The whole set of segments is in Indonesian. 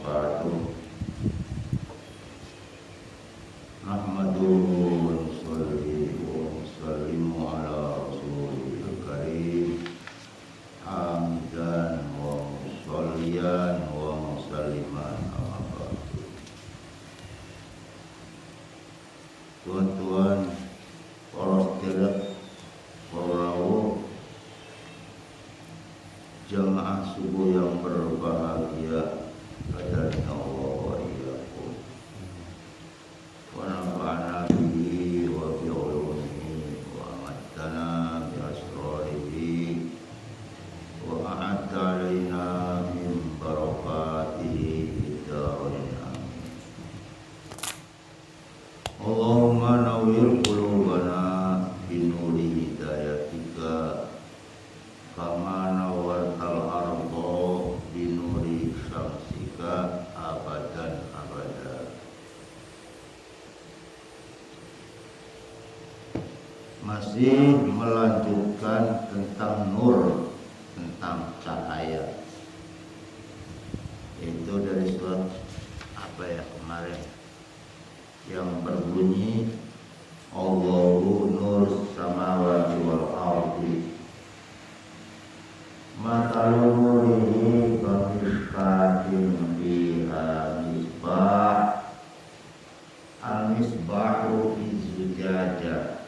wabarakatuh. Nahmaduhu wa nusalli wa nusallimu ala rasulil karim. Hamdan wa musalliyan wa musalliman amma ba'du. Tuan-tuan, para hadirat, para jamaah subuh yang berbahagia, qadarna Allah wa iyyakum. Wa nafa'ana bihi wa bi ulumihi wa amatana bi asrarihi wa a'adda alaina min barakatihi bid-darain amin. Allahumma nawwir qulubana bi nuri hidayatika kama nawwartal arda bi nuri syamsika abadan abada. Masih melanjutkan tentang nur, tentang cahaya. Itu dari surat apa ya kemarin yang berbunyi Allahu nur samawati wal ardi. Matalun nurihi kamishkatin fiha misbah. Al-misbahu fi zujajah.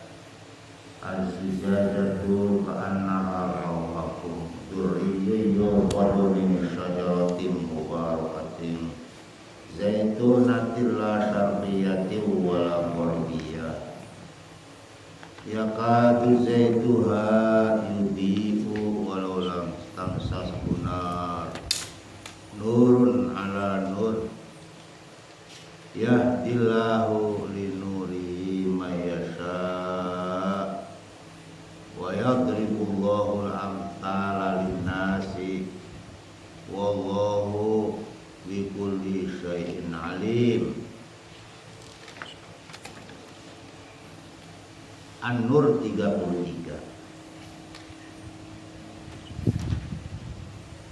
Al-zujajatu ka'annaha kawkabun durriyyun yuqadu min syajaratin mubarakatin zaitunatin la syarqiyatin wala gharbiyah. Yakadu zaituha yudhi'u walau lam tamsashu nar. Nurun ala nur. Yahdillahu linurihi may yasha' wa yadribullahu al-amthala lin-nasi wallahu bikulli syai'in alim. An-Nur 33.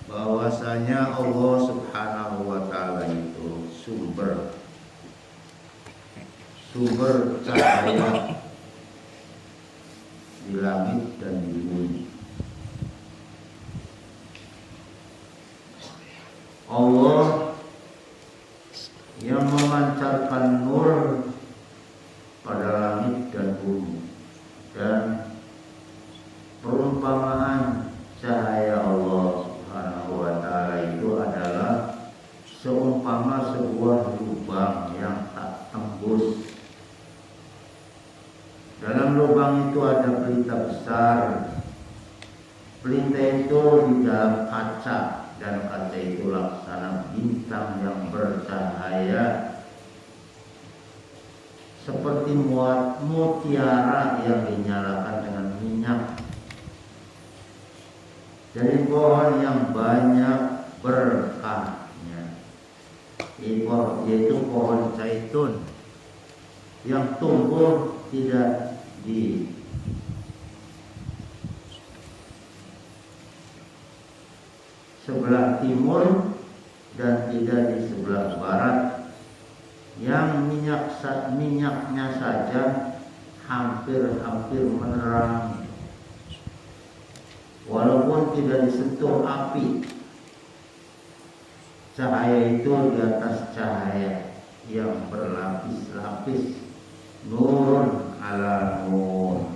Bahwasanya Allah Subhanahu wa taala itu sumber cahaya di langit dan di bumi. Allah yang memancarkan nur pada langit dan bumi. Dan perumpamaan cahaya Allah Subhanahu wa taala itu adalah seumpama sebuah lubang yang tak tembus. Dalam lubang itu ada pelita besar. Pelita itu di dalam kaca, dan kaca itu laksana bintang yang bercahaya seperti mutiara yang dinyalakan dengan minyak. Dari pohon yang banyak berkahnya, yaitu pohon zaitun yang tumbuh tidak di sebelah timur dan tidak di sebelah barat, yang minyaknya saja hampir menerangi, walaupun tidak disentuh api. Cahaya itu di atas cahaya yang berlapis-lapis. Nurun ala nur.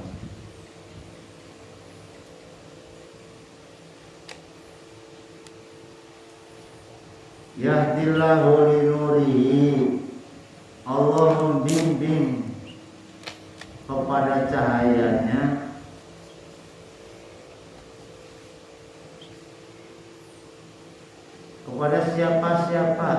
Yahdillahu linurihi. Allah membimbing kepada cahayanya kepada siapa-siapa.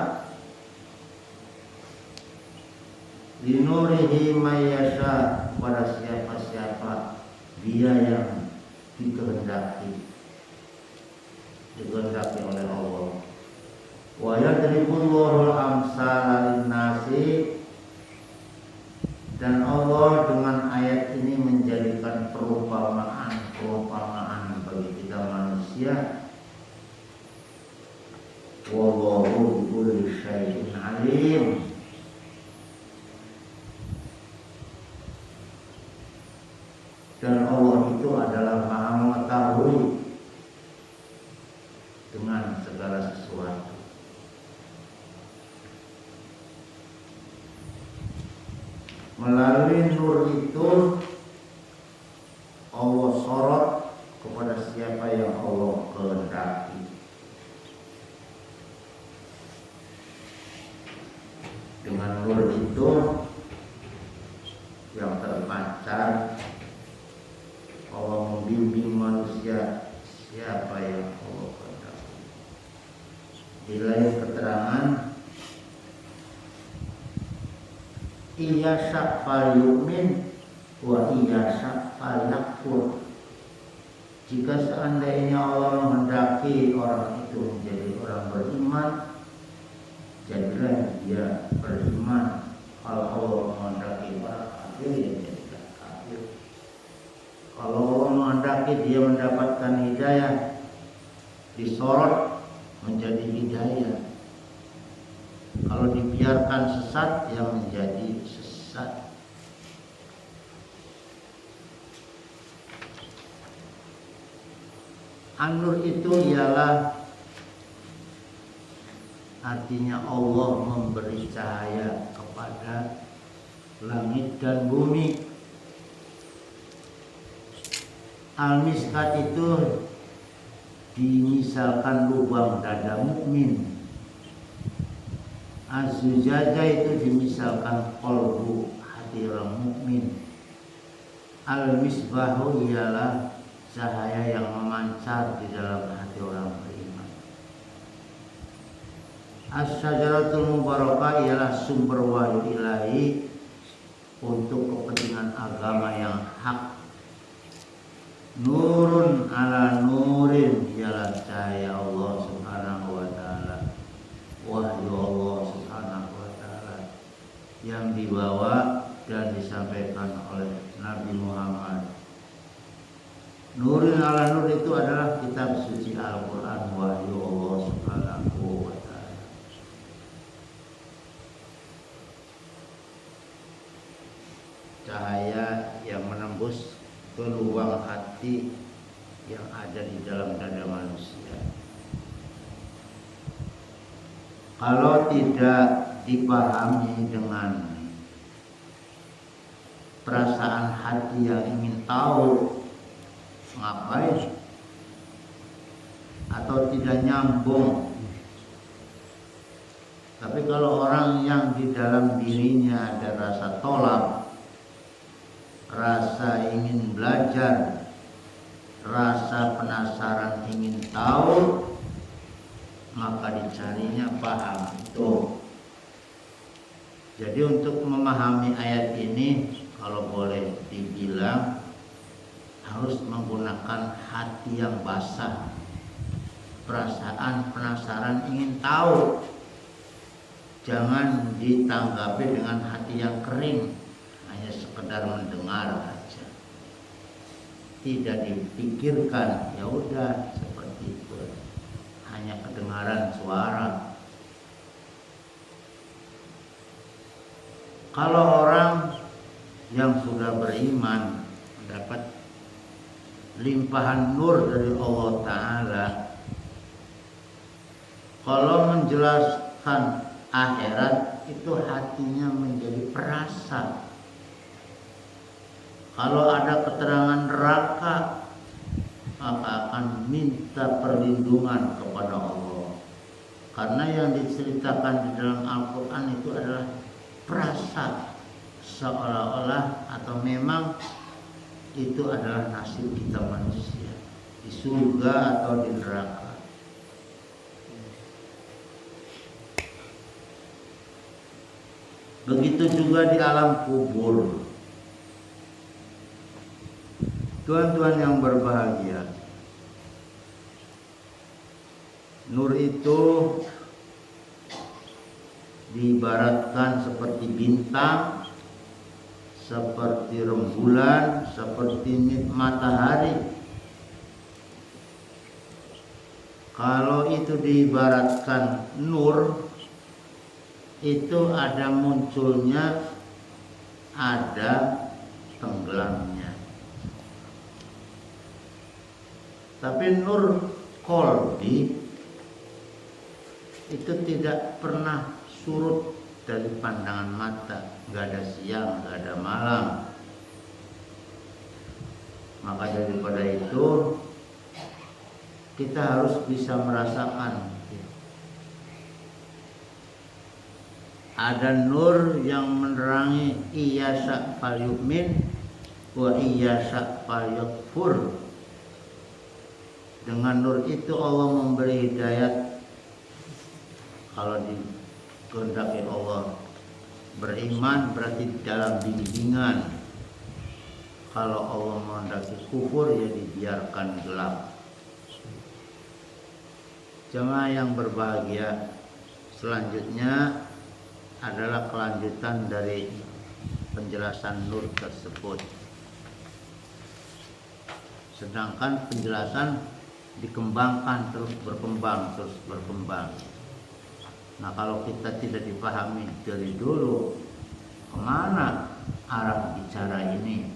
Linurihi may yasha, kepada siapa-siapa dia yang dikehendaki oleh Allah. Wa yadribullahu al-amsala lin-nasi, dan Allah dengan ayat ini menjadikan perumpamaan bagi kita manusia. Wallahu bikulli syai'in alim. Dan Allah itu adalah Maha mengetahui dengan segala sesuatu. Melalui nur itu Allah sorot kepada siapa yang Allah kehendaki. Dengan nur itu yang terpancar Allah membimbing manusia siapa yang Allah kehendaki. Di lain keterangan, iya syak fal yu'min wa iya syak fal yakfur. Jika seandainya Allah menghendaki orang itu menjadi orang beriman, jadilah dia beriman. Kalau Allah menghendaki orang kafir, ya jadilah kafir. Kalau Allah menghendaki dia mendapatkan hidayah, disorot menjadi hidayah. Kalau dibiarkan sesat, ya menjadi sesat. An-Nur itu ialah artinya Allah memberi cahaya kepada langit dan bumi. Al-Miskat itu dimisalkan lubang dada mukmin. Az-Zujaja itu dimisalkan qalbu, hati orang mukmin. Al-Misbahu ialah cahaya yang memancar di dalam hati orang beriman. As-Syajaratul Mubarakah ialah sumber wahyu ilahi untuk kepentingan agama yang hak. Nurun ala nurin ialah cahaya Allah Subhanahu wa ta'ala, wahyu Allah Subhanahu wa ta'ala yang dibawa dan disampaikan oleh Nabi Muhammad. Nurin ala nur itu adalah kitab suci Al-Quran, wahyu Allah Subhanahu wa ta'ala. Cahaya yang menembus ke lubang hati yang ada di dalam dada manusia. Kalau tidak dipahami dengan perasaan hati yang ingin tahu ngapain, atau tidak nyambung. Tapi kalau orang yang di dalam dirinya ada rasa tolak, rasa ingin belajar, rasa penasaran ingin tahu, maka dicarinya paham itu. Jadi untuk memahami ayat ini, kalau boleh dibilang, harus menggunakan hati yang basah, perasaan penasaran ingin tahu. Jangan ditanggapi dengan hati yang kering, hanya sekedar mendengar aja, tidak dipikirkan, ya udah seperti itu, hanya kedengaran suara. Kalau orang yang sudah beriman mendapat limpahan nur dari Allah Ta'ala, kalau menjelaskan akhirat itu hatinya menjadi perasa. Kalau ada keterangan neraka, maka akan minta perlindungan kepada Allah. Karena yang diceritakan di dalam Al-Quran itu adalah perasa, seolah-olah atau memang itu adalah nasib kita manusia, di surga atau di neraka. Begitu juga di alam kubur. Tuan-tuan yang berbahagia, nur itu diibaratkan seperti bintang, seperti rembulan, seperti matahari. Kalau itu diibaratkan nur, itu ada munculnya, ada tenggelamnya. Tapi nur qalbi itu tidak pernah surut dari pandangan mata, nggak ada siang, nggak ada malam. Maka daripada itu kita harus bisa merasakan ada nur yang menerangi iyasa fal yu'min wa iyasa fal yakfur. Dengan nur itu Allah memberi hidayat. Kalau dikehendaki Allah beriman berarti dalam bimbingan. Kalau Allah menghendaki kufur ya dibiarkan gelap. Jemaah yang berbahagia, selanjutnya adalah kelanjutan dari penjelasan nur tersebut. Sedangkan penjelasan dikembangkan terus berkembang. Nah, kalau kita tidak dipahami dari dulu kemana arah bicara ini.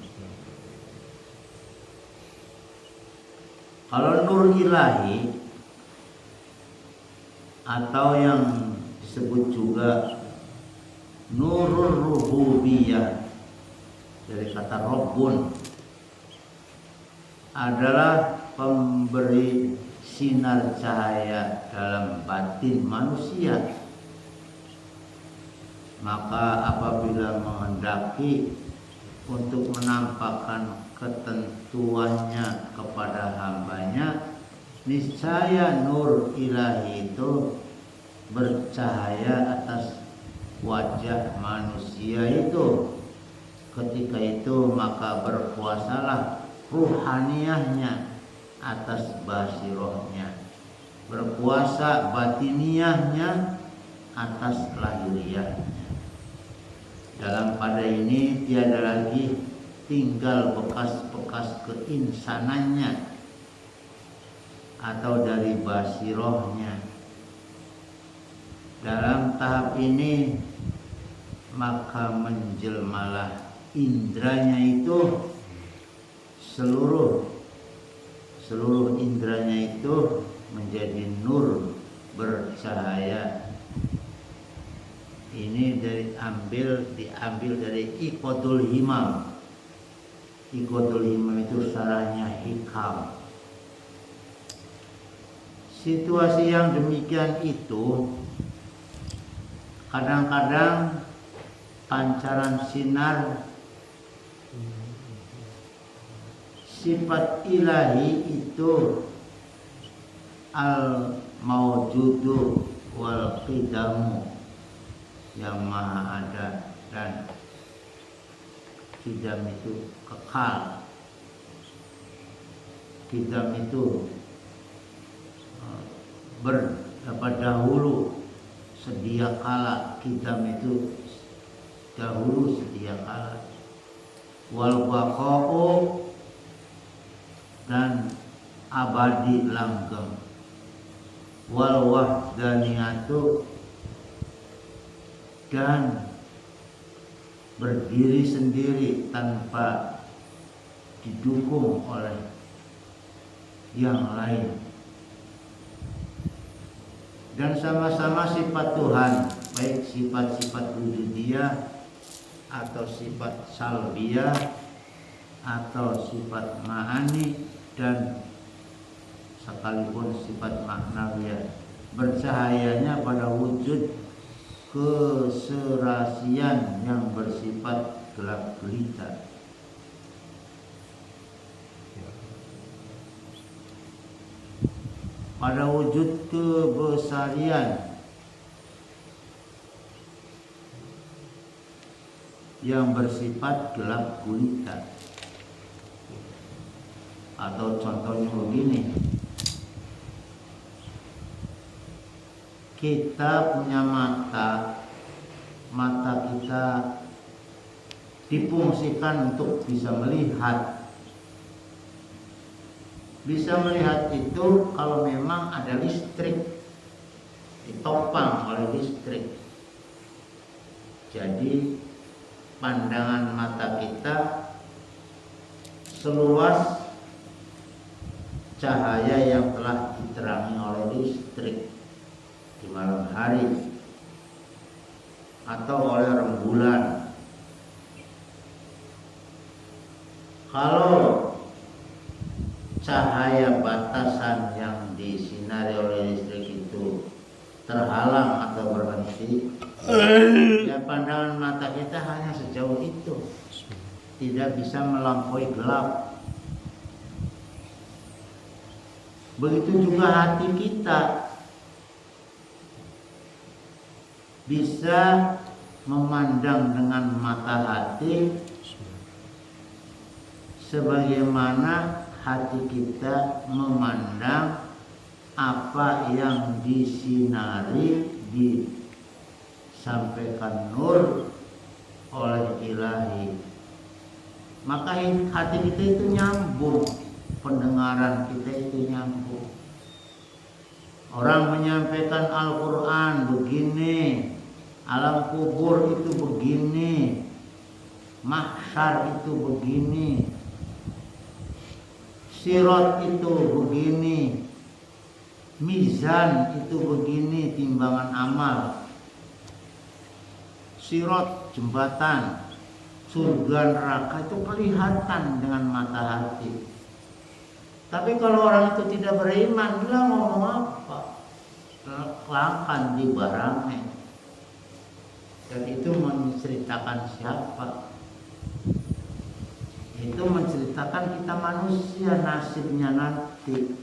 Kalau nur ilahi atau yang disebut juga nurul rububiyah dari kata Rabbun adalah pemberi sinar cahaya dalam batin manusia. Maka apabila menghendaki untuk menampakkan ketentuannya kepada hambanya, niscaya nur ilahi itu bercahaya atas wajah manusia itu. Ketika itu maka berkuasalah ruhaniyahnya atas basirohnya, berkuasa batiniyahnya atas lahiriahnya. Dalam pada ini tiada lagi tinggal bekas-bekas keinsanannya atau dari basirohnya. Dalam tahap ini maka menjelmalah indranya itu, seluruh indranya itu menjadi nur bercahaya. Ini diambil dari Iqodul Himam. Iqodul Himam itu sarahnya hikam. Situasi yang demikian itu kadang-kadang pancaran sinar sifat ilahi itu al-mawjudu wal qidamu, yang maha ada dan qidam itu kekal. Qidam itu dahulu, sedia kala. Qidam itu dahulu, sedia kala. Wal baqa'u dan abadi langgeng. Wal wahdaniyatu dan berdiri sendiri tanpa didukung oleh yang lain. Dan sama-sama sifat Tuhan, baik sifat-sifat wujudiyah atau sifat salbiyah atau sifat ma'ani dan sekalipun sifat maknawiyah, bercahayanya pada wujud keserasian yang bersifat gelap gulita. Pada wujud kebesarian yang bersifat gelap gulita. Atau contohnya begini, kita punya mata kita difungsikan untuk bisa melihat. Bisa melihat itu kalau memang ada listrik, ditopang oleh listrik. Jadi pandangan mata kita seluas cahaya yang telah diterangi oleh listrik di malam hari atau oleh rembulan. Kalau cahaya batasan yang disinari oleh listrik itu terhalang atau berhenti, ya pandangan mata kita hanya sejauh itu, tidak bisa melampaui gelap. Begitu juga hati kita bisa memandang dengan mata hati sebagaimana hati kita memandang apa yang disinari, disampaikan nur oleh Ilahi. Maka hati kita itu nyambung, pendengaran kita itu nyambung. Orang menyampaikan Al-Quran begini, alam kubur itu begini, mahsyar itu begini, sirat itu begini, mizan itu begini, timbangan amal, sirat jembatan, surga neraka itu kelihatan dengan mata hati. Tapi kalau orang itu tidak beriman, dia ngomong apa? Kelangkan di barangnya. Dan itu menceritakan siapa? Itu menceritakan kita manusia nasibnya nanti.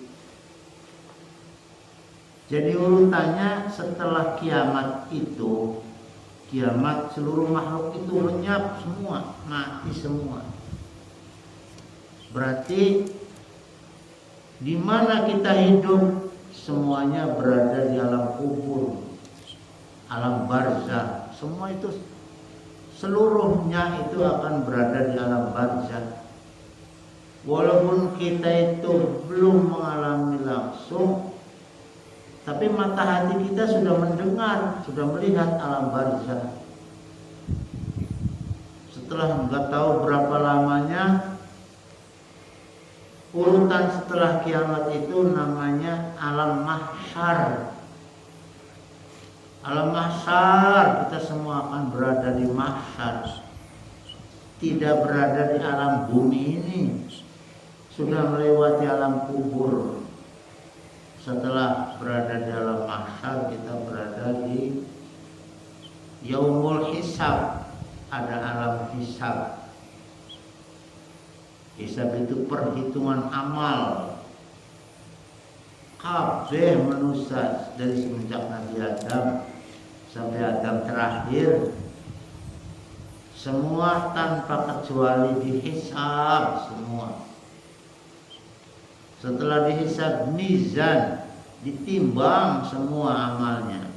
Jadi urutannya setelah kiamat itu, kiamat seluruh makhluk itu lenyap semua, mati semua. Berarti di mana kita hidup, semuanya berada di alam kubur, alam barzah. Semua itu seluruhnya itu akan berada di alam barzah. Walaupun kita itu belum mengalami langsung, tapi mata hati kita sudah mendengar, sudah melihat alam barzah. Setelah nggak tahu berapa lamanya, urutan setelah kiamat itu namanya alam mahsyar. Alam mahsyar, kita semua akan berada di mahsyar. Tidak berada di alam bumi ini. Sudah melewati alam kubur. Setelah berada di alam mahsyar, kita berada di yaumul hisab. Ada alam hisab. Hisab itu perhitungan amal. Kabeh manusia dari semenjak Nabi Adam sampai Adam terakhir, semua tanpa kecuali dihisab semua. Setelah dihisab mizan, ditimbang semua amalnya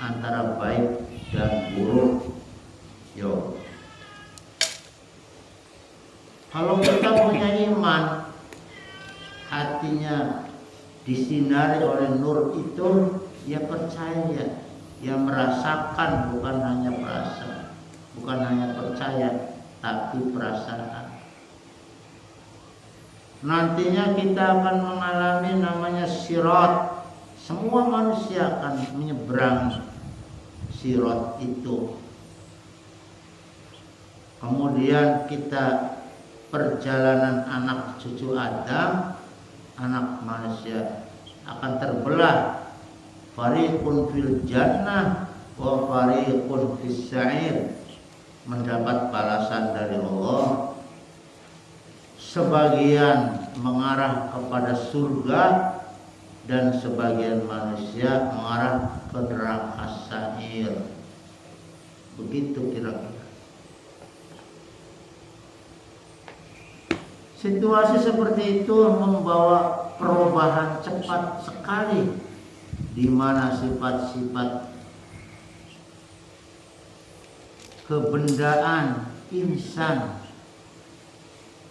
antara baik dan buruk. Yo. Kalau kita punya iman, hatinya disinari oleh nur itu, ya percaya, ya merasakan, bukan hanya perasaan, bukan hanya percaya, tapi perasaan. Nantinya kita akan mengalami namanya sirat. Semua manusia akan menyeberang sirat itu. Kemudian kita perjalanan anak cucu Adam, anak manusia akan terbelah. Fariqun fil jannah wa fariqun fis sa'ir, mendapat balasan dari Allah. Sebagian mengarah kepada surga dan sebagian manusia mengarah ke neraka sa'ir. Begitu kira-kira. Situasi seperti itu membawa perubahan cepat sekali, di mana sifat-sifat kebendaan insan,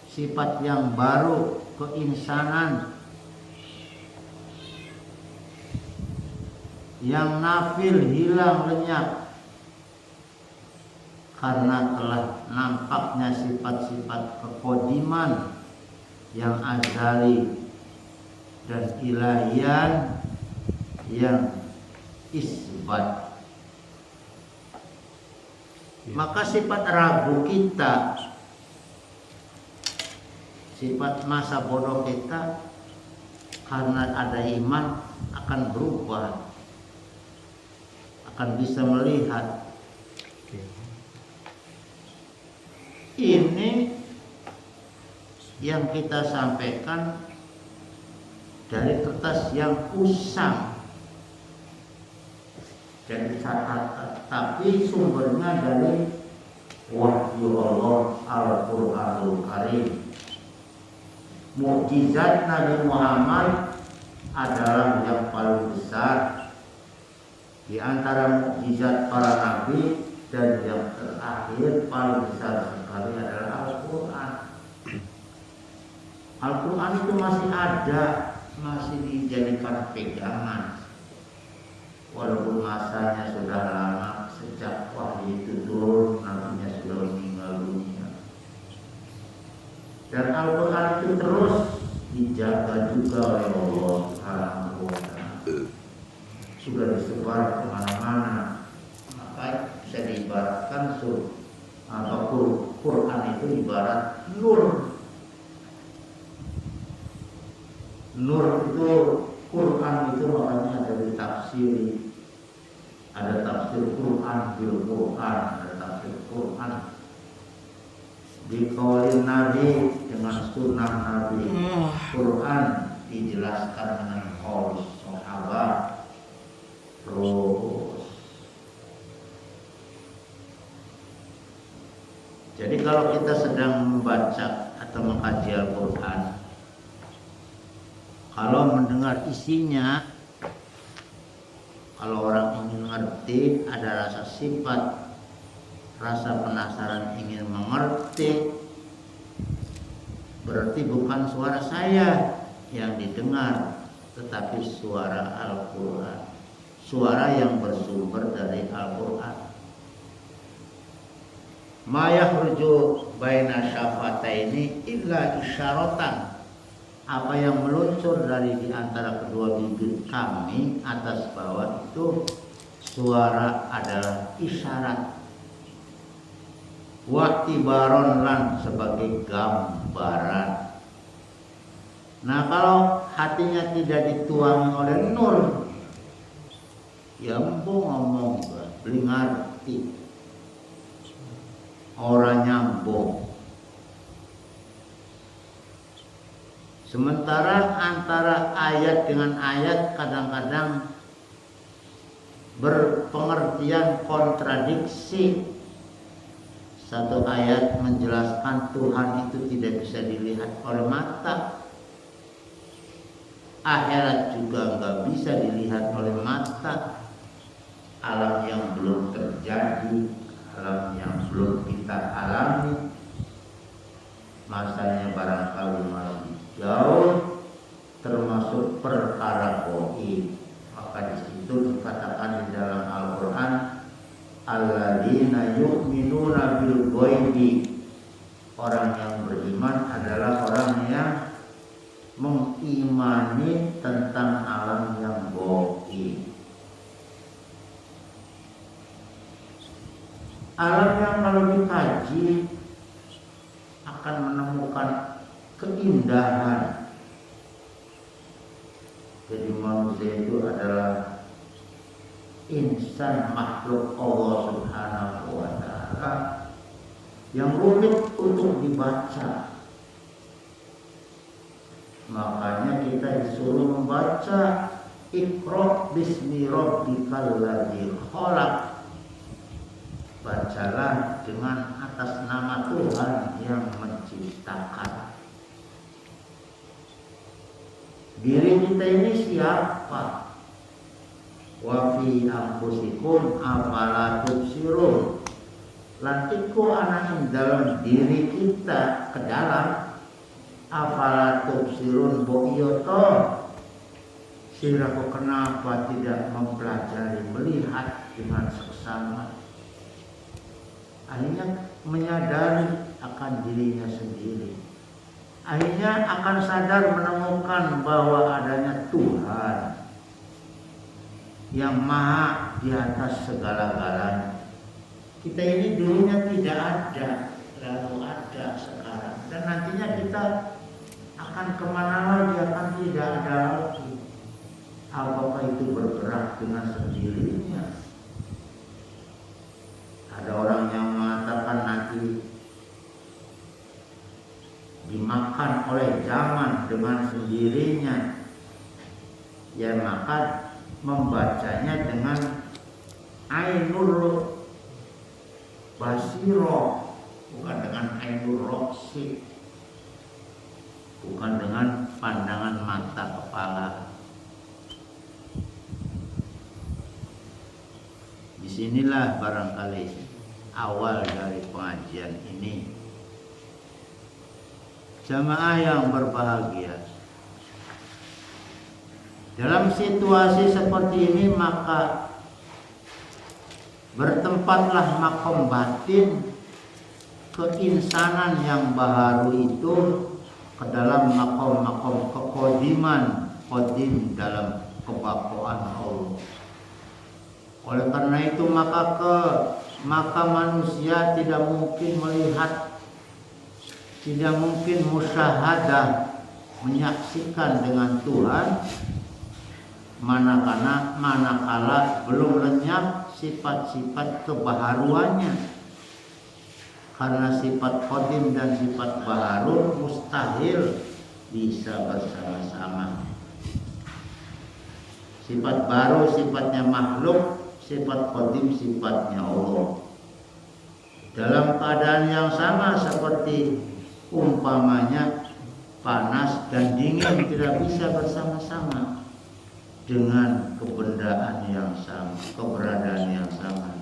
sifat yang baru, keinsanan yang nafil hilang lenyap, karena telah nampaknya sifat-sifat kekodiman yang azali dan ilahian yang isbat. Maka sifat ragu kita, sifat masa bodoh kita karena ada iman akan berubah, akan bisa melihat. Ini yang kita sampaikan dari kertas yang usang, dari catatan, tapi sumbernya dari wahyu Allah Al-Quranul Karim. Mukjizat Nabi Muhammad adalah yang paling besar di antara mukjizat para nabi, dan yang terakhir paling besar sekali adalah Al-Quran. Al-Quran itu masih ada, masih dijadikan pegangan, walaupun masanya sudah lama sejak wahyu itu turun, nabinya sudah meninggal dunia. Dan Al-Quran itu terus dijaga juga oleh Allah Subhanahu wa Ta'ala. Sudah disebar kemana-mana. Maka bisa diibaratkan Quran itu ibarat nur. Nur itu Quran itu makanya ada ditafsiri. Ada tafsir Quran bil Quran, ada tafsir Quran dikaulin Nabi dengan sunnah Nabi. Quran dijelaskan dengan qaul sahabat. Terus jadi kalau kita sedang membaca atau mengkaji Al-Quran, kalau mendengar isinya, kalau orang ingin mengerti, ada rasa sifat, rasa penasaran ingin mengerti, berarti bukan suara saya yang didengar, tetapi suara Al-Quran, suara yang bersumber dari Al-Quran. Ma yakhruju baina syafataini illa isyaratan. Apa yang meluncur dari di antara kedua bibir kami atas bawah itu suara adalah isyarat. Waktibaron lan sebagai gambaran. Nah, kalau hatinya tidak dituangi oleh nur, ya empung ngomong, beli ngerti, orang nyambung. Sementara antara ayat dengan ayat kadang-kadang berpengertian kontradiksi. Satu ayat menjelaskan Tuhan itu tidak bisa dilihat oleh mata, akhirat juga nggak bisa dilihat oleh mata, alam yang belum terjadi, alam yang belum kita alami, masanya barangkali masih jauh, termasuk perkara gaib. Maka di situ dikatakan di dalam Al-Quran, alladzina yu'minuna bil ghaibi. Orang yang beriman adalah orang yang mengimani tentang alam yang gaib. Alam yang kalau dikaji akan menemukan keindahan. Jadi manusia itu adalah insan makhluk Allah Subhanahu wa Ta'ala yang rumit untuk dibaca. Makanya kita disuruh membaca Iqra bismi rabbikal ladzi khalaq. Bacalah dengan atas nama Tuhan yang menciptakan. Diri kita ini siapa? Wa fi anfusikum afala tubsirun. Lan iku ana ing dalam diri kita ke dalam afala tubsirun boyoto. Siraku kenapa tidak mempelajari, melihat dengan seksama? akhirnya menyadari akan dirinya sendiri, akhirnya akan sadar menemukan bahwa adanya Tuhan yang maha di atas segala-galanya. Kita ini dulunya tidak ada, lalu ada sekarang, dan nantinya kita akan kemana lagi, akan tidak ada lagi. Apakah itu bergerak dengan sendirinya? Ada orang yang mengatakan nanti dimakan oleh zaman dengan sendirinya, ya maka membacanya dengan Ainul Basiro, bukan dengan Ainul Roksi, bukan dengan pandangan mata kepala. Disinilah barangkali awal dari pengajian ini. Jamaah yang berbahagia, dalam situasi seperti ini maka bertempatlah makom batin keinsanan yang baharu itu ke dalam makom-makom kekodiman, kodim dalam kebakwaan Allah. Oleh karena itu maka manusia tidak mungkin melihat, tidak mungkin musyahadah, menyaksikan dengan Tuhan manakala belum lenyap sifat-sifat kebaharuannya. Karena sifat qadim dan sifat baharu mustahil bisa bersama-sama. Sifat baru sifatnya makhluk, sifat qadim sifatnya Allah. Dalam keadaan yang sama seperti umpamanya panas dan dingin tidak bisa bersama-sama dengan keberadaan yang sama.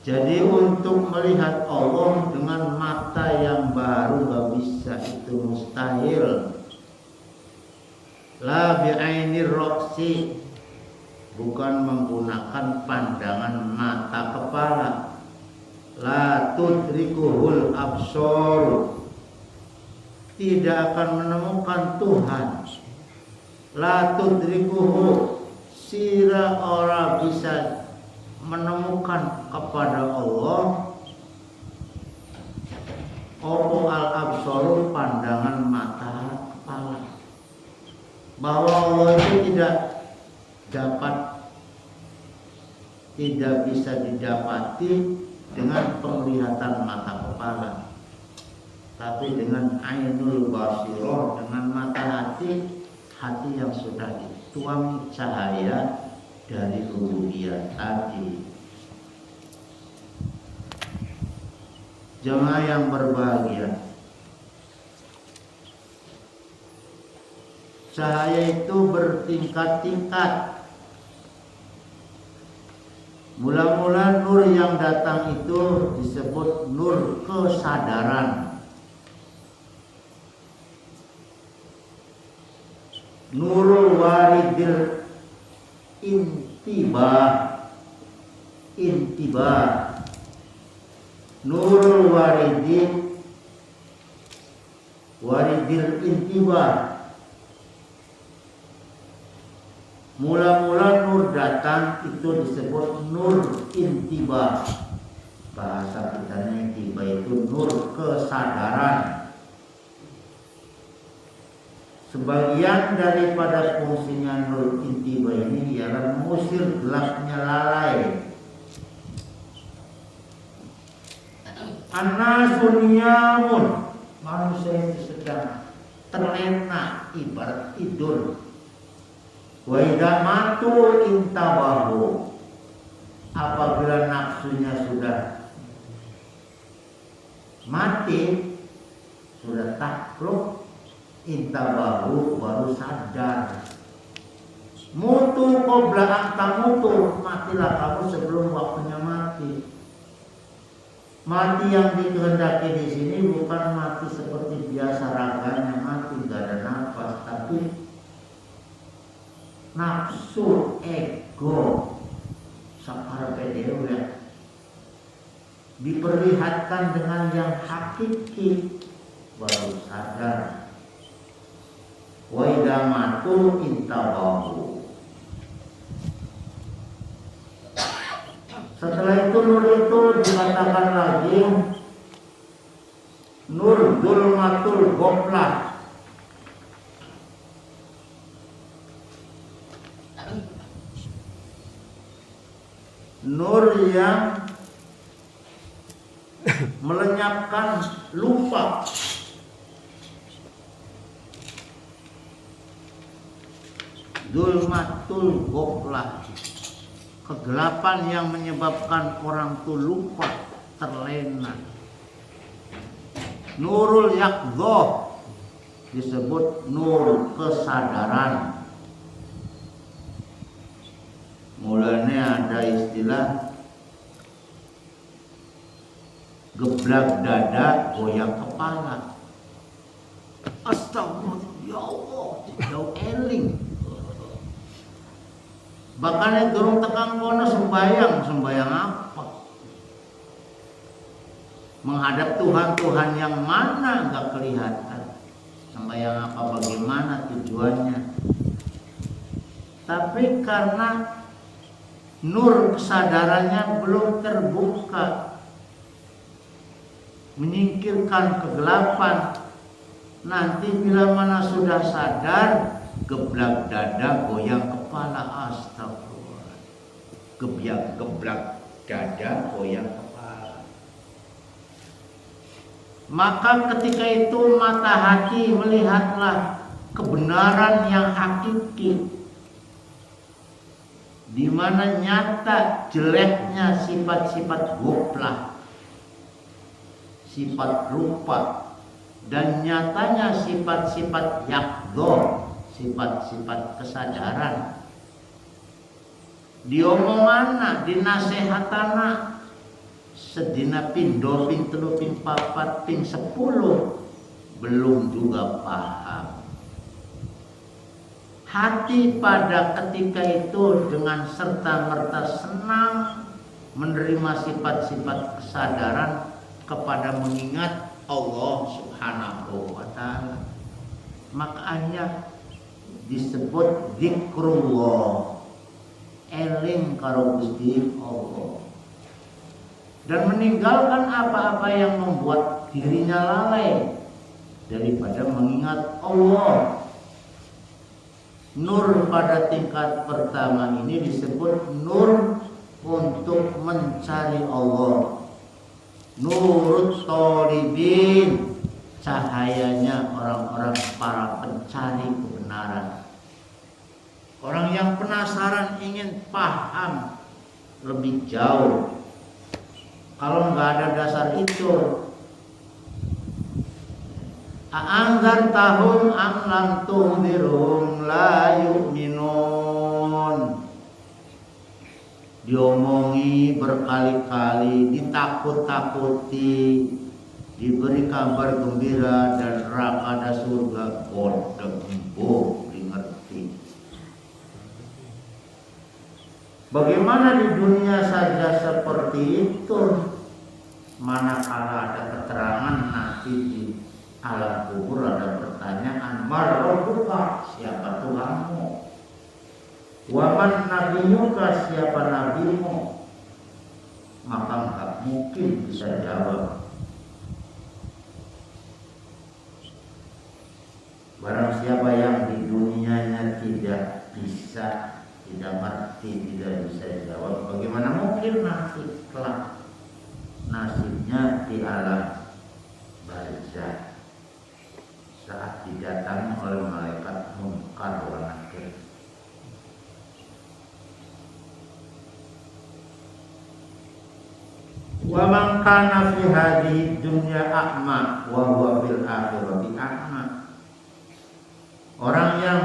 Jadi untuk melihat Allah dengan mata yang baru gak bisa, itu mustahil. La bi'ainir roksi, bukan menggunakan pandangan mata kepala. La tudrikuhul absor, tidak akan menemukan Tuhan. La tudrikuhu, sira ora bisa menemukan kepada Allah. Opo al absor, pandangan mata kepala. Bahwa Allah itu tidak bisa didapati dengan penglihatan mata kepala, tapi dengan ainul basirah, dengan mata hati yang sudah dituang cahaya dari rububiyah tadi. Jemaah yang berbahagia, cahaya itu bertingkat-tingkat. Mula-mula nur yang datang itu disebut nur kesadaran. Nurul waridil intibah. Nurul waridil intibah. Mula-mula nur datang itu disebut nur intibah. Bahasa kitanya intibah itu nur kesadaran. Sebagian daripada fungsinya nur intibah ini ialah mengusir gelapnya lalai. An-nasu niyamun, manusia itu sedang terlena ibarat tidur. Wa idza matu intabahu, apabila nafsunya sudah mati, sudah takluk, intabahu, baru sadar. Mutu qabla an tamutu, matilah kamu sebelum waktunya mati. Mati yang dikehendaki di sini bukan mati seperti biasa raganya mati, gak ada nafas, tapi nafsu, ego karpe dewe diperlihatkan dengan yang hakiki baru sadar. Wa idza matul intabahu. Setelah itu nur itu dikatakan lagi nur zulmatul ghaflah. Nur yang melenyapkan lupa. Zulmatul ghaflah, kegelapan yang menyebabkan orang itu lupa, terlena. Nurul yaqdhah disebut nur kesadaran. Mulanya ada istilah geblak dada, goyang kepala. Astagfirullah, ya Allah, jauh eling. Bahkan yang durung tekan kono sembayang apa? Menghadap Tuhan yang mana nggak kelihatan. Sembayang apa, bagaimana tujuannya? Tapi karena nur kesadarannya belum terbuka, menyingkirkan kegelapan. Nanti bila mana sudah sadar, geblak dada, goyang kepala. Astagfirullah, geblak dada, goyang kepala. Maka ketika itu mata hati melihatlah kebenaran yang hakiki, di mana nyata jeleknya sifat-sifat ghaflah, sifat rupa, dan nyatanya sifat-sifat yaqdhah, sifat-sifat kesadaran. Diomongana, dinasehatana, sedina pindo, ping telu, ping papat, ping 10, belum juga paham. Hati pada ketika itu dengan serta-merta senang menerima sifat-sifat kesadaran kepada mengingat Allah Subhanahu wa ta'ala. Makanya disebut zikrullah, eling karo Gusti Allah, dan meninggalkan apa-apa yang membuat dirinya lalai daripada mengingat Allah. Nur pada tingkat pertama ini disebut nur untuk mencari Allah. Nurut thalibin, cahayanya orang-orang para pencari kebenaran. Orang yang penasaran ingin paham lebih jauh. Kalau nggak ada dasar itu, Aanggar tahun amlam tundirum la yu'minun. Diomongi berkali-kali, ditakut-takuti, diberi kabar gembira dan neraka dan surga, kodek empuk, dimengerti. Bagaimana di dunia saja seperti itu, manakala ada keterangan nanti di alam kubur ada pertanyaan, Marrobuka, siapa Tuhanmu? Waman nabiyuka, siapa nabimu? Maka nggak mungkin bisa jawab. Barang siapa yang di dunianya tidak bisa, tidak ngerti, tidak bisa jawab, bagaimana mungkin nanti kelak nasibnya di alam barzakh saat didatangi oleh malaikat Munkar wa Nakir. Wa man kana fi hadhihi dunya a'ma wa huwa fil akhirati a'ma. Orang yang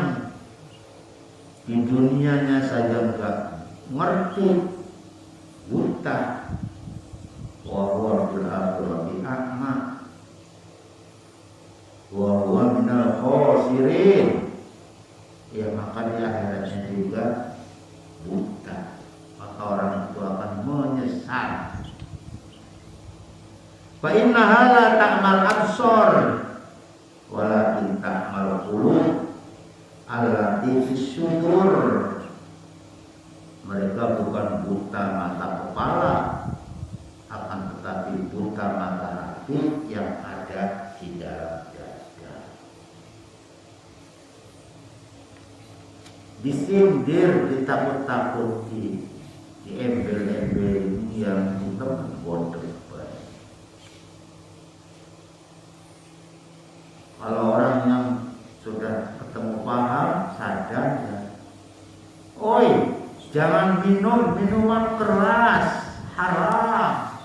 di dunianya saja enggak ngerti, buta, wa huwa fil akhirati a'ma wa huwa minal khasirin, ya maka di akhiratnya juga buta. maka orang itu akan menyesal. Fa innaha la ta'mal absar walakin ta'mal qulub allati fis sudur. Mereka bukan buta mata kepala, akan tetapi buta mata hati yang ada di dalam dada. Disindir, ditakut-takuti, diembel-embel ini yang hitam bodoh. Kalau orang yang sudah ketemu paham, sadar ya, oi, jangan minum minuman keras, haram.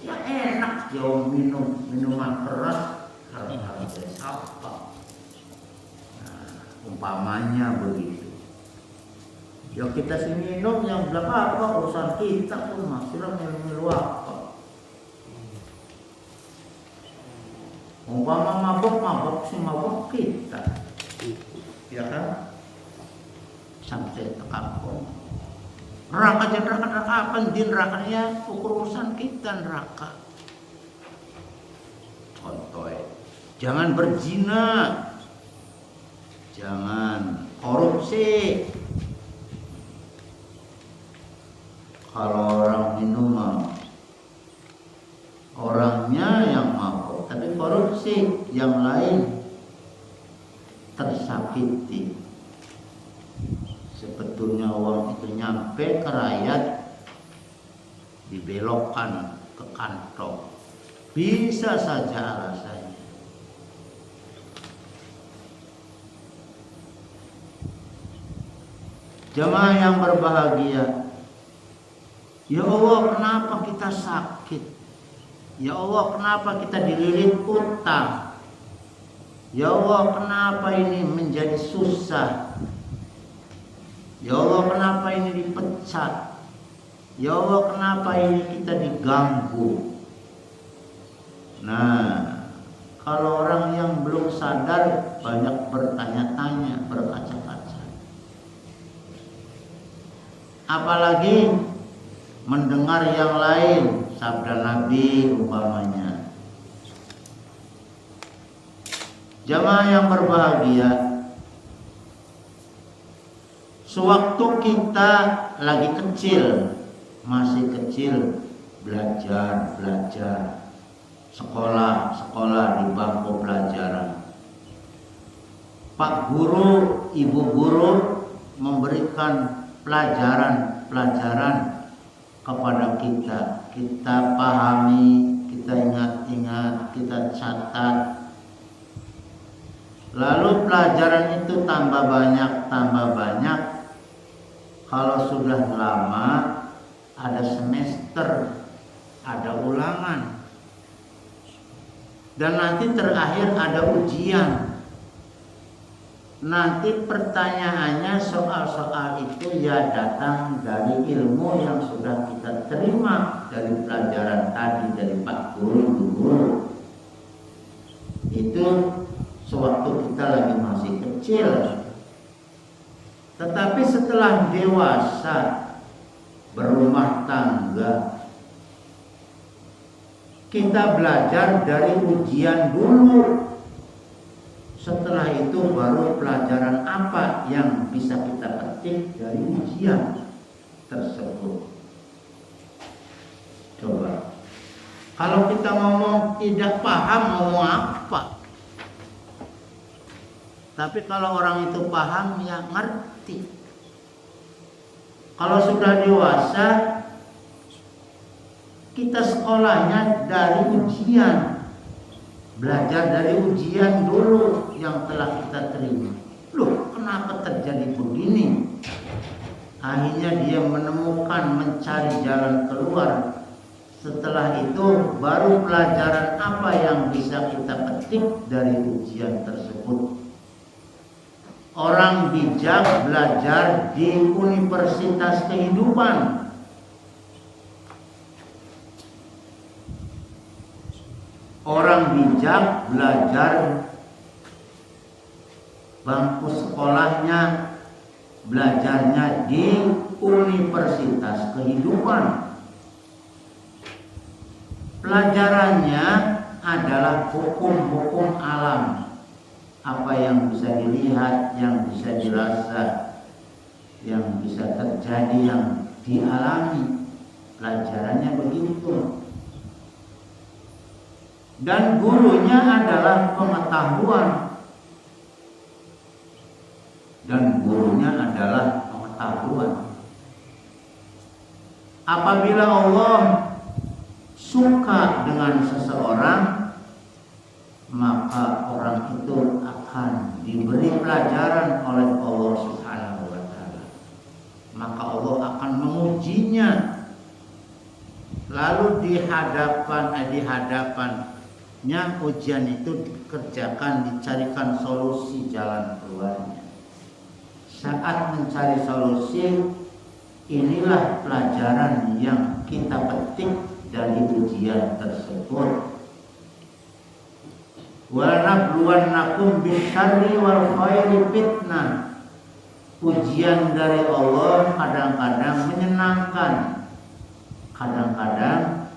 Ya enak jauh minum minuman keras, harus apa? Nah, umpamanya begitu. Ya kita sih minum yang berapa apa urusan kita pun masih minum apa? Umpama mabok si mabok kita, ya kan? Sampai ke kampung. Neraka aja neraka apa? Di nerakanya urusan kita neraka. Contoh, jangan berzina, jangan korupsi. Kalau orang minum orangnya yang mabuk, tapi korupsi, yang lain tersakiti. Sebetulnya uang itu nyampe ke rakyat, dibelokkan ke kantong. Bisa saja alasannya. Jemaah yang berbahagia, ya Allah, kenapa kita sakit? Ya Allah, kenapa kita dililit utang? Ya Allah, kenapa ini menjadi susah? Ya Allah, kenapa ini dipecat? Ya Allah, kenapa ini kita diganggu? Nah, kalau orang yang belum sadar banyak bertanya-tanya, berkaca-kaca. Apalagi mendengar yang lain, sabda Nabi umpamanya. Jamaah yang berbahagia, sewaktu kita lagi kecil, masih kecil, belajar, sekolah di bangku pelajaran. Pak guru, ibu guru memberikan pelajaran kepada kita. Kita pahami, kita ingat-ingat, kita catat. Lalu pelajaran itu tambah banyak. Kalau sudah lama, ada semester, ada ulangan. Dan nanti terakhir ada ujian. Nanti pertanyaannya, soal-soal itu ya datang dari ilmu yang sudah kita terima dari pelajaran tadi dari Pak Guru. Itu sewaktu kita lagi masih kecil. Tetapi setelah dewasa, berumah tangga, kita belajar dari ujian dulu. Setelah itu baru pelajaran apa yang bisa kita petik dari ujian tersebut. Coba, kalau kita ngomong tidak paham, ngomong apa? Tapi kalau orang itu paham, ya ngerti. Kalau sudah dewasa, kita sekolahnya dari ujian. Belajar dari ujian dulu yang telah kita terima. Loh, kenapa terjadi begini? Akhirnya dia menemukan, mencari jalan keluar. Setelah itu baru pelajaran apa yang bisa kita petik dari ujian tersebut. Orang bijak belajar di universitas kehidupan. Orang bijak belajar bangku sekolahnya belajarnya di universitas kehidupan. Pelajarannya adalah hukum-hukum alam, apa yang bisa dilihat, yang bisa dirasa, yang bisa terjadi, yang dialami. Pelajarannya begitu. Dan gurunya adalah pengetahuan. Apabila Allah suka dengan seseorang, maka orang itu akan diberi pelajaran oleh Allah Subhanahu wa taala. Maka Allah akan mengujinya. Lalu di hadapannya ujian itu dikerjakan, dicarikan solusi jalan keluarnya. Saat mencari solusi, inilah pelajaran yang kita petik dari ujian tersebut. Wa nabluwannakum bisyarri wal khairi fitnah. Ujian dari Allah kadang-kadang menyenangkan, kadang-kadang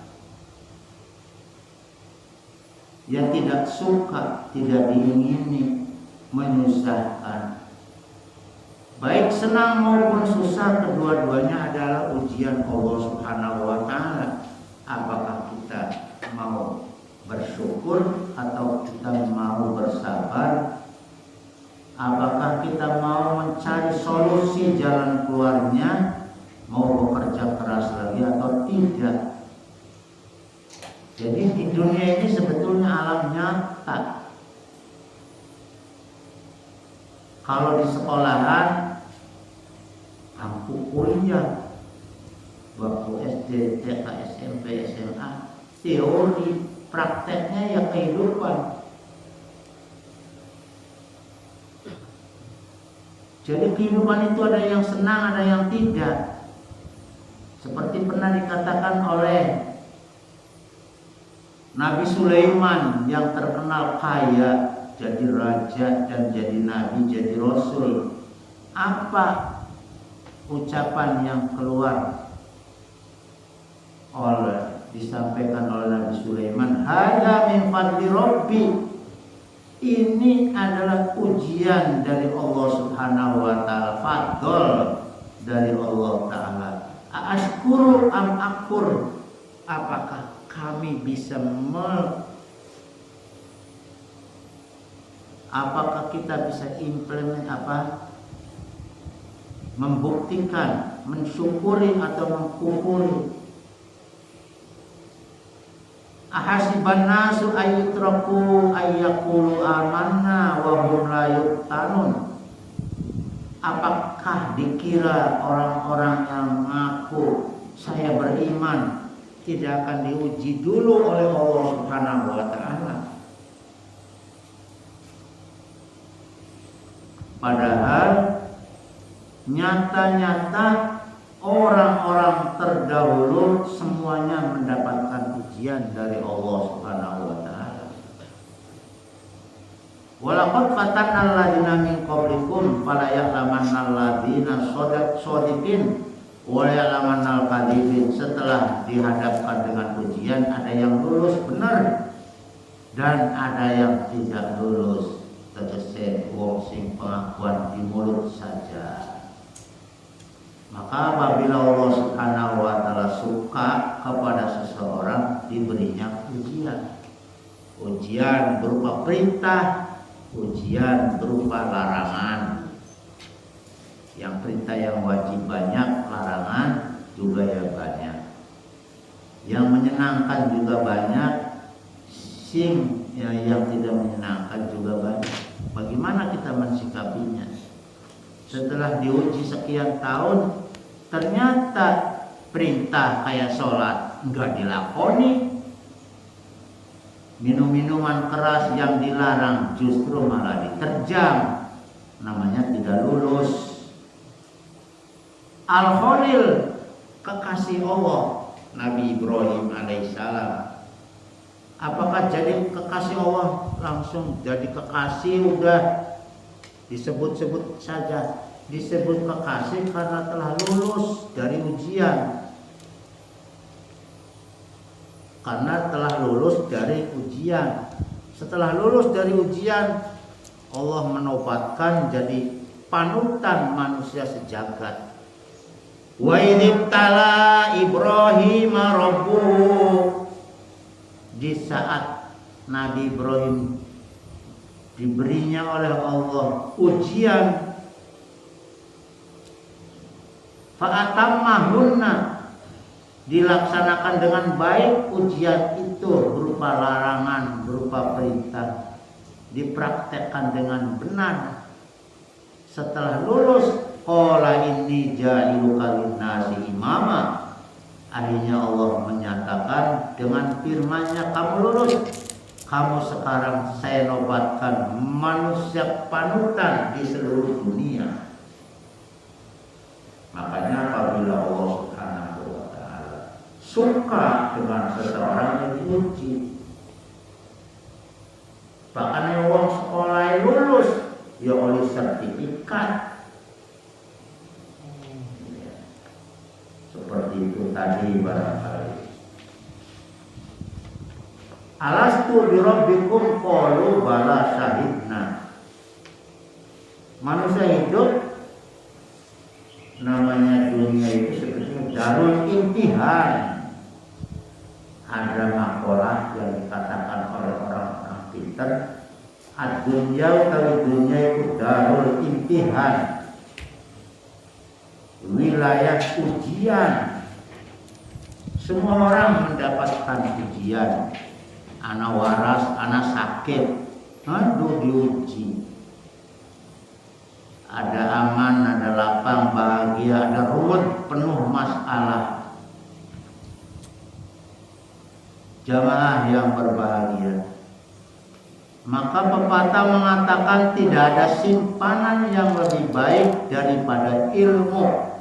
ya tidak suka, tidak diingini, menyusahkan. Baik senang maupun susah, kedua-duanya adalah ujian Allah Subhanahu wa taala. Apakah kita mau bersyukur atau kita mau bersabar? Apakah kita mau mencari solusi jalan keluarnya, mau bekerja keras lagi atau tidak? Jadi di dunia ini sebetulnya alam nyata. Kalau di sekolahan, bangku kuliah, waktu SD, TK, SMP, SMA, teori, prakteknya ya kehidupan. Jadi kehidupan itu ada yang senang, ada yang tidak. Seperti pernah dikatakan oleh Nabi Sulaiman yang terkenal kaya, jadi raja dan jadi nabi, jadi rasul. Apa ucapan yang keluar disampaikan oleh Nabi Sulaiman? Hada min fadli Rabbi. Ini adalah ujian dari Allah Subhanahu wa taala, fadl dari Allah taala. Ashkuru am akfur? Apakah kami bisa apakah kita bisa membuktikan, mensyukuri atau mengkufuri? Ahasiban nasu ayyutraku ayyaqulu amanna wa hum la yuftanun. Apakah dikira orang-orang yang mengaku saya beriman tidak akan diuji dulu oleh Allah Subhanahu wa taala? Padahal nyata-nyata orang-orang terdahulu semuanya mendapatkan ujian dari Allah Subhanahu wa taala. Walaqad fatanna alladziina min qablikum fala ya'lamanna alladziina shadiqin wa ya'lamanna al-kadhibin. Setelah dihadapkan dengan ujian, ada yang lulus benar dan ada yang tidak lulus. Tegese wong sing pengakuan di mulut saja. Maka apabila Allah Subhanahu wa taala suka kepada seseorang, diberinya ujian. Ujian berupa perintah, ujian berupa larangan. Yang perintah yang wajib banyak, larangan juga ya banyak. Yang menyenangkan juga banyak, yang tidak menyenangkan juga banyak. Bagaimana kita mensikapinya? Setelah diuji sekian tahun, ternyata perintah kayak sholat enggak dilakoni. Minum-minuman keras yang dilarang justru malah diterjang. Namanya tidak lulus. Al-Khalil, kekasih Allah, Nabi Ibrahim alaihissalam. Apakah jadi kekasih Allah langsung jadi kekasih udah disebut-sebut saja? disebut kekasih karena telah lulus dari ujian. Karena telah lulus dari ujian. Setelah lulus dari ujian, Allah menobatkan jadi panutan manusia sejagat. Wa idibtala Ibrahim rabbuhu, di saat Nabi Ibrahim diberinya oleh Allah ujian, fa'atammahunna, dilaksanakan dengan baik ujian itu, berupa larangan, berupa perintah, dipraktekkan dengan benar. Setelah lulus, qala inni ja'iluka linnasi imama, akhirnya Allah menyatakan dengan firman-Nya, kamu lulus, kamu sekarang saya nobatkan manusia panutan di seluruh dunia. Makanya apabila Allah Subhanahu wa ta'ala suka dengan seseorang yang diuji, bahkan yang orang sekolah lulus ya oleh sertifikat, seperti itu tadi barangkali. Alastu birabbikum qalu bala syahidna. Manusia hidup, namanya dunia itu sebetulnya darul imtihan. Ada makalah yang dikatakan oleh orang-orang pintar, ad-dunya utawi dunia itu darul imtihan, wilayah ujian. Semua orang mendapatkan ujian. Anak waras, anak sakit, aduh diuji. Ada aman, ada lapang, bahagia, ada ruwet, penuh masalah. Jamaah yang berbahagia, maka pepatah mengatakan tidak ada simpanan yang lebih baik daripada ilmu.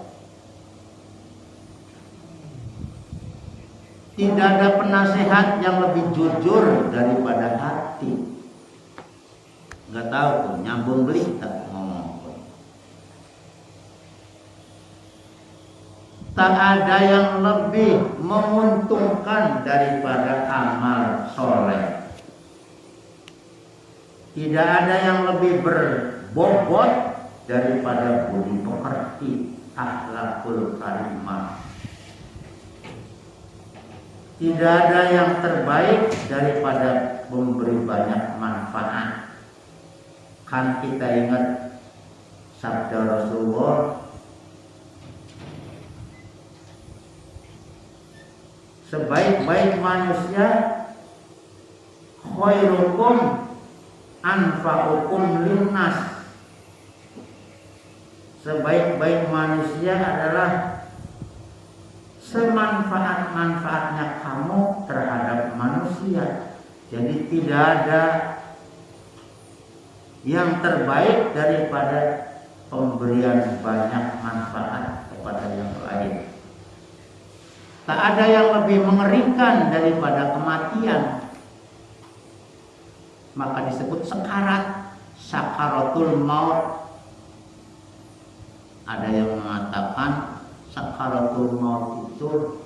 Tidak ada penasehat yang lebih jujur daripada hati. Nggak tahu tuh, nyambung berita ngomong. Tak ada yang lebih menguntungkan daripada amal soleh. Tidak ada yang lebih berbobot daripada budi pekerti, akhlakul karimah. Tidak ada yang terbaik daripada memberi banyak manfaat. Kan kita ingat sabda Rasulullah, sebaik-baik manusia khairukum anfa'ukum linnas. Sebaik-baik manusia adalah semanfaat-manfaatnya kamu terhadap manusia. Jadi tidak ada yang terbaik daripada pemberian banyak manfaat kepada yang lain. Tak ada yang lebih mengerikan daripada kematian. Maka disebut sekarat, sakaratul maut. Ada yang mengatakan sakaratul maut itu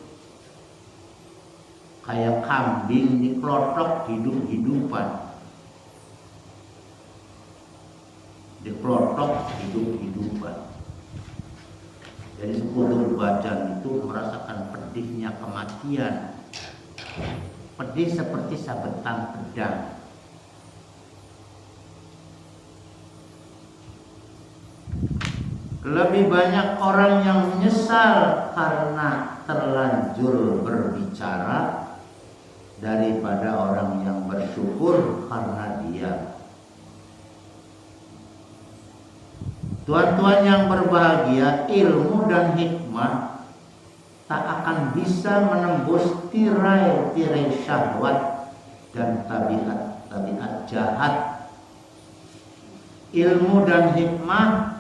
kayak kambing dikelotok hidup-hidupan. Dikelotok hidup-hidupan. Jadi sekutu badan itu merasakan pedihnya kematian. Pedih seperti sabetan pedang. Lebih banyak orang yang menyesal karena terlanjur berbicara daripada orang yang bersyukur karena diam. Tuan-tuan yang berbahagia, ilmu dan hikmah tak akan bisa menembus tirai-tirai syahwat dan tabiat-tabiat jahat. Ilmu dan hikmah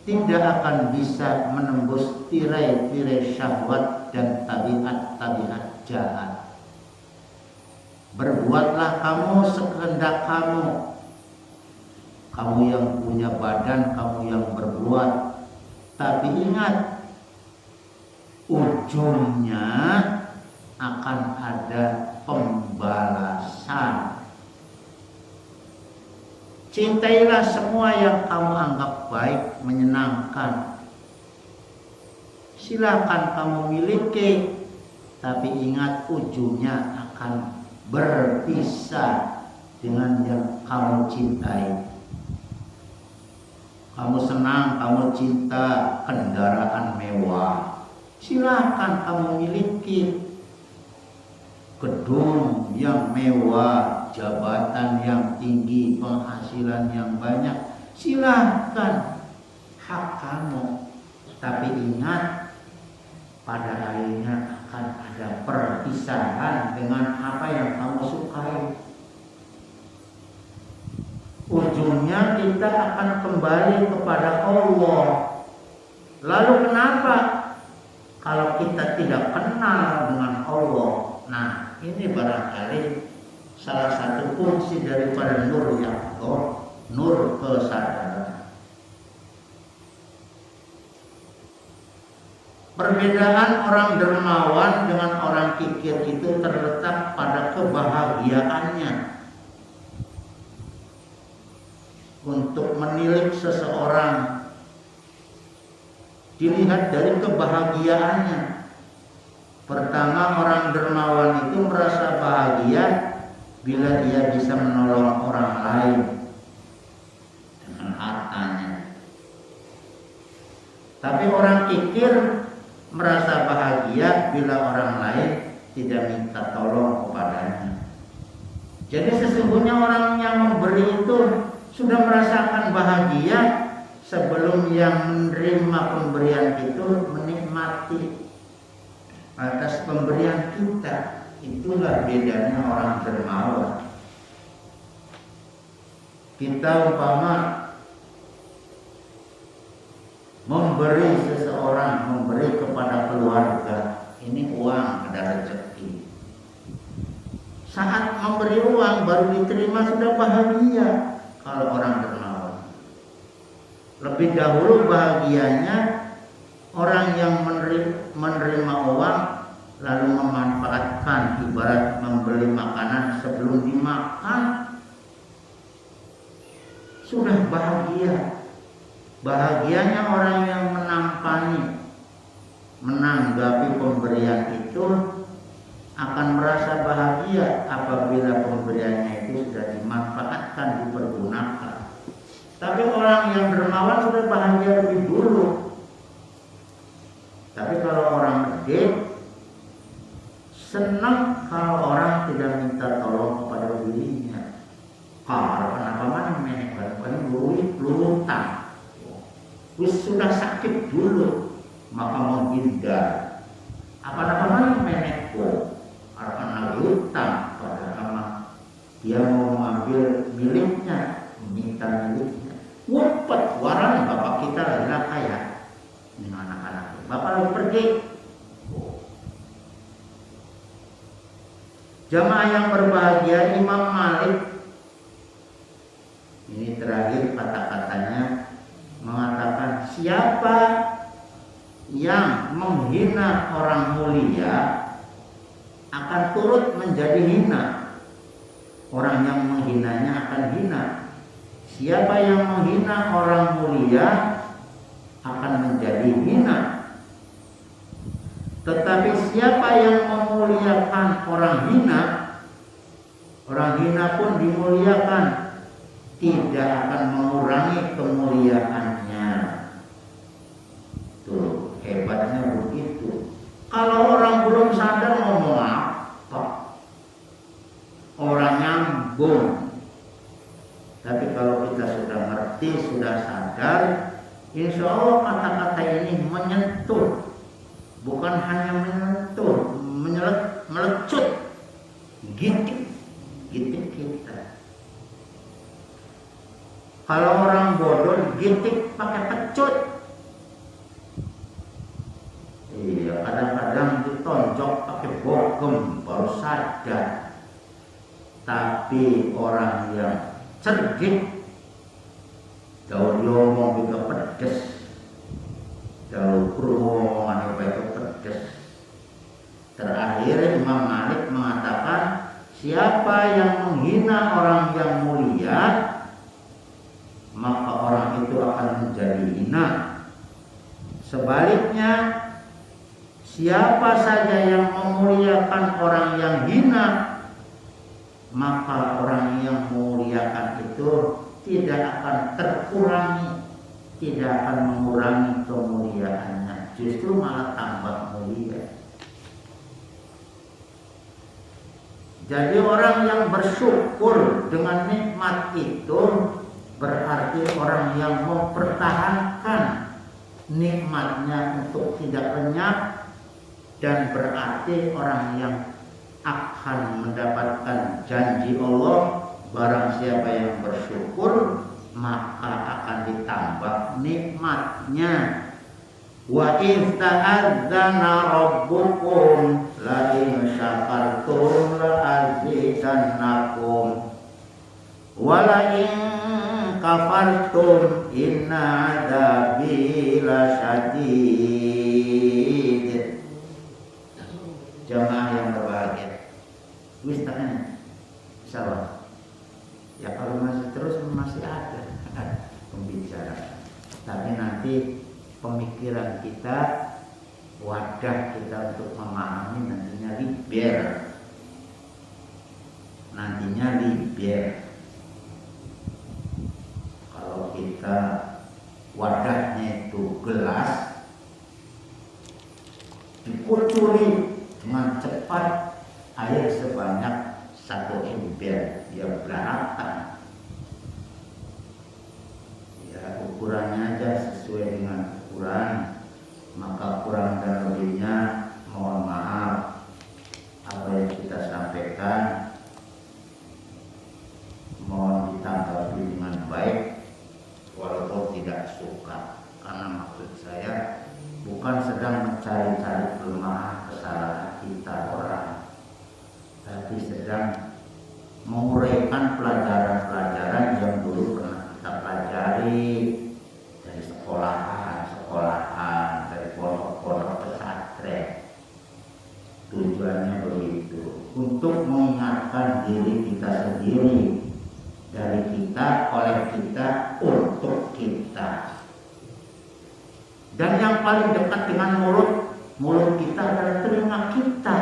tidak akan bisa menembus tirai-tirai syahwat dan tabiat-tabiat jahat. Berbuatlah kamu sekehendak kamu, kamu yang punya badan, kamu yang berbuat. Tapi ingat, ujungnya akan ada pembalasan. Cintailah semua yang kamu anggap baik, menyenangkan. Silakan kamu miliki, tapi ingat ujungnya akan berpisah dengan yang kamu cintai. Kamu senang, kamu cinta kendaraan mewah, silakan kamu miliki. Gedung yang mewah, jabatan yang tinggi, penghasilan yang banyak, silakan, hak kamu. Tapi ingat, pada akhirnya akan ada perpisahan dengan apa yang kamu sukai. Ujungnya kita akan kembali kepada Allah. Lalu kenapa kalau kita tidak kenal dengan Allah? Nah, ini barangkali salah satu fungsi daripada nur yang nur kesadaran. Perbedaan orang dermawan dengan orang kikir itu terletak pada kebahagiaannya. Untuk menilik seseorang dilihat dari kebahagiaannya. Pertama, orang dermawan itu merasa bahagia bila dia bisa menolong orang lain dengan hartanya. Tapi orang kikir merasa bahagia bila orang lain tidak minta tolong kepadanya. Jadi sesungguhnya orang yang memberi itu sudah merasakan bahagia sebelum yang menerima pemberian itu menikmati atas pemberian kita. Itulah bedanya orang dermawan. Kita umpama memberi seseorang, memberi kepada keluarga, ini uang, ada rezeki. Saat memberi uang baru diterima sudah bahagia. Kalau orang dermawan, lebih dahulu bahagianya orang yang menerima uang lalu memanfaatkan, ibarat membeli makanan sebelum dimakan, sudah bahagia. Bahagianya orang yang menanggapi pemberian itu akan merasa bahagia apabila pemberiannya itu sudah dimanfaatkan, dipergunakan. Tapi orang yang dermawan sudah bahagia lebih dulu. Tapi kalau orang gede, senang kalau orang tidak minta tolong kepada dirinya. Kalau kenapa mana menekan duit lutang, sudah sakit dulu maka menghindar. Apa mana menekuk karena hutang pada amat, dia mau mengambil miliknya, meminta miliknya. Wupet waran bapak kita lagi kaya dengan anak-anak, bapak lagi pergi. Jamaah yang berbahagia, Imam Malik ini terakhir kata-katanya mengatakan, siapa yang menghina orang mulia akan turut menjadi hina. Orang yang menghinanya akan hina. Siapa yang menghina orang mulia akan menjadi hina. Tetapi siapa yang memuliakan orang hina pun dimuliakan, tidak akan mengurangi kemuliaannya. Tuh, hebatnya begitu. Kalau orang belum sadar ngomong apa? Orang nyambung. Tapi kalau kita sudah ngerti, sudah sadar, insya Allah kata-kata ini menyentuh. Bukan hanya menyentuh, melecut, gitik kita. Kalau orang bodoh gitik pakai pecut. Iya, kadang-kadang ditonjok pakai bogem baru sadar. Tapi orang yang cerdik siapa yang menghina orang yang mulia, maka orang itu akan menjadi hina. Sebaliknya, siapa saja yang memuliakan orang yang hina, maka orang yang memuliakan itu tidak akan terkurangi, tidak akan mengurangi kemuliaannya, justru malah tambah mulia. Jadi orang yang bersyukur dengan nikmat itu berarti orang yang mempertahankan nikmatnya untuk tidak lenyap, dan berarti orang yang akan mendapatkan janji Allah, barang siapa yang bersyukur maka akan ditambah nikmatnya. Wa in ta'adzana rabbukum la in syakartum la azidannakum wa la in kafartum inna adzabi lasyadid. Jamaah yang berbahagia, wis takkan insyaallah. Ya kalau masih terus masih ada pembicaraan, tapi nanti pemikiran kita, wadah kita untuk memahami nantinya liber. Kalau kita wadahnya itu gelas, dikucuri dengan cepat air sebanyak 1 ember, ya belaratan. Ya ukurannya aja sesuai dengan ukuran, maka kurang dan lebihnya mohon maaf. Apa yang kita sampaikan mohon ditanggapi dengan baik, walaupun tidak suka, karena maksud saya bukan sedang mencari-cari kelemahan kesalahan kita orang, tapi sedang menguraikan pelajaran-pelajaran yang dulu pernah kita pelajari dari sekolahan, dari pondok-pondok pesantren. Tujuannya begitu, untuk mengingatkan diri kita sendiri, dari kita, oleh kita, untuk kita. Dan yang paling dekat dengan mulut kita adalah telinga kita,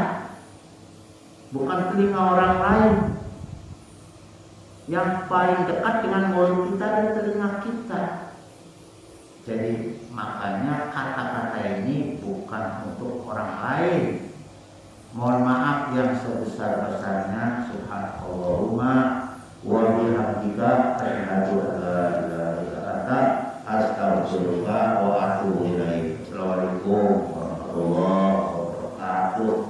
bukan telinga orang lain. Yang paling dekat dengan mulut kita adalah telinga kita. Jadi makanya kata-kata ini bukan untuk orang lain. Mohon maaf yang sebesar-besarnya. Subhanallahumma wa bihamdika asyhadu an la ilaha illa anta astaghfiruka wa atubu ilaik. Assalamualaikum warahmatullahi wabarakatuh.